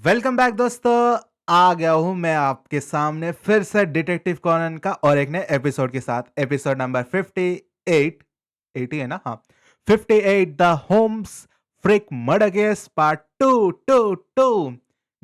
Welcome back दोस्तों। आ गया हूं मैं आपके सामने फिर से डिटेक्टिव कॉनन का और एक नए एपिसोड के साथ। एपिसोड नंबर 58, 80 है ना? हाँ, 58 the Holmes freak murder case part 2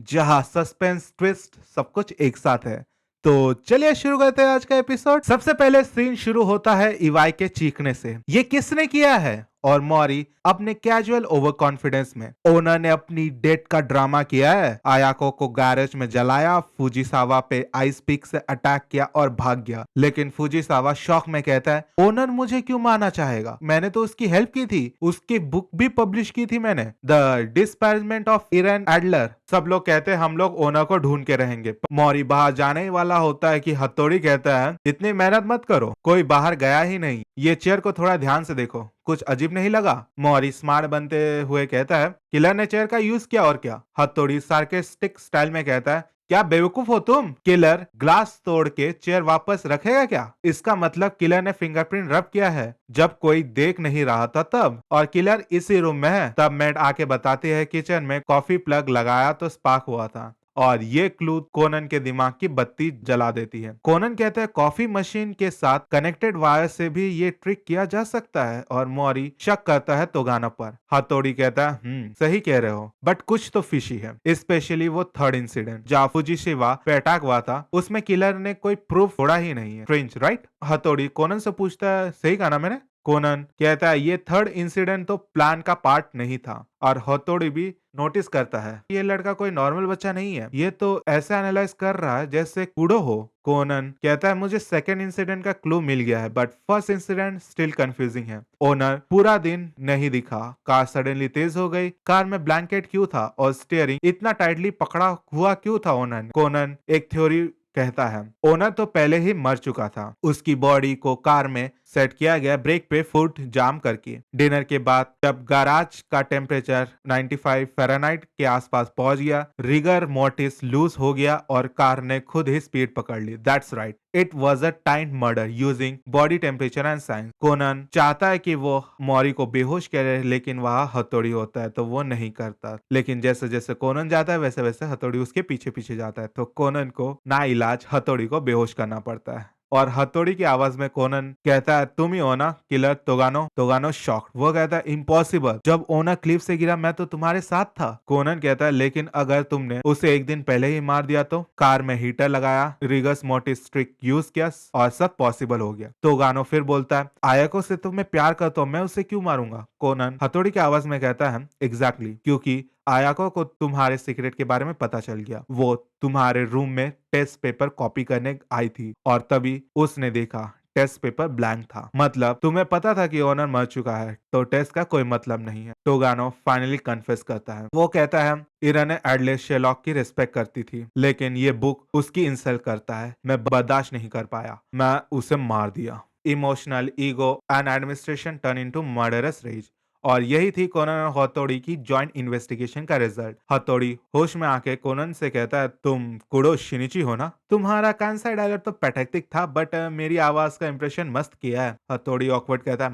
जहां सस्पेंस ट्विस्ट सब कुछ एक साथ है। तो चलिए शुरू करते हैं आज का एपिसोड। सबसे पहले सीन शुरू होता है इवाई के चीखने से। ये किसने किया है? और मॉरी अपने कैजुअल ओवर कॉन्फिडेंस में ओनर ने अपनी डेट का ड्रामा किया है। आयाको को गैरेज में जलाया, फुजीसावा पे आइस पिक से अटैक किया और भाग गया। लेकिन फुजीसावा शॉक में कहता है, ओनर मुझे क्यों मारना चाहेगा? मैंने तो उसकी हेल्प की थी, उसकी बुक भी पब्लिश की थी मैंने, द डिस्पैचमेंट ऑफ इरन एडलर। सब लोग कहते हैं हम लोग ओनर को ढूंढ के रहेंगे। मॉरी बाहर जाने ही वाला होता है कि हथौड़ी कहता है, इतनी मेहनत मत करो, कोई बाहर गया ही नहीं। ये चेयर को थोड़ा ध्यान से देखो, कुछ अजीब नहीं लगा? मॉरी स्मार्ट बनते हुए कहता है, किलर ने चेयर का यूज किया और क्या? हथौड़ी सार्केस्टिक स्टाइल में कहता है, क्या बेवकूफ हो तुम? किलर ग्लास तोड़ के चेयर वापस रखेगा क्या? इसका मतलब किलर ने फिंगरप्रिंट रब किया है जब कोई देख नहीं रहा था तब, और किलर इसी रूम में है। तब मैड आके बताती है किचन में कॉफी प्लग लगाया तो स्पार्क हुआ था, और ये क्लू कोनन के दिमाग की बत्ती जला देती है। कोनन कहता है कॉफी मशीन के साथ कनेक्टेड वायर से भी ये ट्रिक किया जा सकता है, और मॉरी शक करता है तोगाना पर। हथौड़ी कहता है सही कह रहे हो, बट कुछ तो फिशी है, स्पेशली वो थर्ड इंसिडेंट जहाँ फुजीशिवा पे अटैक हुआ था, उसमें किलर ने कोई प्रूफ छोड़ा ही नहीं है। Strange right? हथौड़ी कोनन से पूछता है, सही कहा ना मैंने? कोनन कहता है ये थर्ड इंसिडेंट तो प्लान का पार्ट नहीं था। और हथौड़ी भी नोटिस करता है ये लड़का कोई नॉर्मल बच्चा नहीं है, ये तो ऐसे एनालाइज कर रहा है जैसे कूडो हो। कोनन कहता है मुझे सेकंड इंसिडेंट का क्लू मिल गया है, but first incident still confusing है। ओनर पूरा दिन नहीं दिखा, कार सडनली तेज हो गई, कार में ब्लैंकेट क्यों था और स्टीयरिंग इतना टाइटली पकड़ा हुआ क्यों था ओनर ने? कोनन एक थ्योरी कहता है, ओनर तो पहले ही मर चुका था, उसकी बॉडी को कार में सेट किया गया ब्रेक पे फुट जाम करके। डिनर के बाद जब गैराज का टेम्परेचर 95 फ़ारेनहाइट के आसपास पहुंच गया, रिगर मोर्टिस लूज हो गया और कार ने खुद ही स्पीड पकड़ ली। That's right, it was a timed murder using body temperature and science. Conan चाहता है कि वो मॉरी को बेहोश करे, लेकिन वह हथौड़ी होता है तो वो नहीं करता। लेकिन जैसे जैसे कोनन जाता है वैसे वैसे हथौड़ी उसके पीछे पीछे जाता है, तो कोनन को ना इलाज हथौड़ी को बेहोश करना पड़ता है। और हथौड़ी की आवाज में कोनन कहता है, तुम ही हो ना किलर तोगानो? तोगानो शॉक्ड, वो कहता है इम्पॉसिबल, जब ओनर क्लिफ से गिरा मैं तो तुम्हारे साथ था। कोनन कहता है लेकिन अगर तुमने उसे एक दिन पहले ही मार दिया तो? कार में हीटर लगाया, रिगस मोटिस ट्रिक यूज किया और सब पॉसिबल हो गया। तोगानो फिर बोलता है, आयाको से तो मैं प्यार करता हूँ, मैं उसे क्यों मारूंगा? कोनन हथौड़ी की आवाज में कहता है, एग्जैक्टली, क्योंकि आयाको को तुम्हारे सीक्रेट के बारे में पता चल गया। वो तुम्हारे रूम में टेस्ट पेपर कॉपी करने आई थी और तभी उसने देखा टेस्ट पेपर ब्लैंक था। मतलब तुम्हें पता था कि ओनर मर चुका है, तो टेस्ट का कोई मतलब नहीं है। टोगानो फाइनली कन्फेस करता है। वो कहता है इरन एडले शेलॉक की रिस्पेक्ट करती थी, लेकिन ये बुक उसकी इंसल्ट करता है। मैं बर्दाश्त नहीं कर पाया, मैं उसे मार दिया। Emotional ego and administration turn into murderous rage. और यही थी कोनन और हथौड़ी की जॉइंट इन्वेस्टिगेशन का रिजल्ट। हथौड़ी होश में आके कोनन से कहता है, तुम कुडो शिनिची हो ना? तुम्हारा कांसाई डायलॉग तो पैथेटिक था, बट मेरी आवाज का इंप्रेशन मस्त किया है। हथौड़ी ऑकवर्ड कहता है,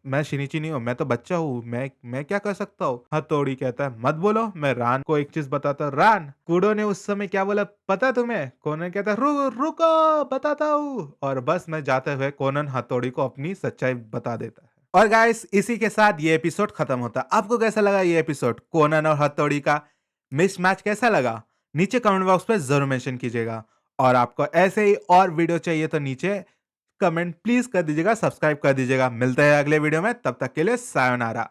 मैं शिनिची नहीं हूँ, मैं तो बच्चा हूँ, मैं क्या कर सकता हूँ? हथौड़ी कहता है, मत बोलो, मैं रान को एक चीज बताता हूँ। रान, कुडो ने उस समय क्या बोला पता है तुम्हें? कोनन कहता है, रुको बताता हूँ, और बस में जाते हुए कोनन हथौड़ी को अपनी सच्चाई बता देता है। और गाइस इसी के साथ ये एपिसोड खत्म होता है। आपको कैसा लगा ये एपिसोड? कोनन और हथौड़ी का मिस मैच कैसा लगा? नीचे कमेंट बॉक्स पे जरूर मेंशन कीजिएगा। और आपको ऐसे ही और वीडियो चाहिए तो नीचे कमेंट प्लीज कर दीजिएगा, सब्सक्राइब कर दीजिएगा। मिलते हैं अगले वीडियो में, तब तक के लिए सायोनारा।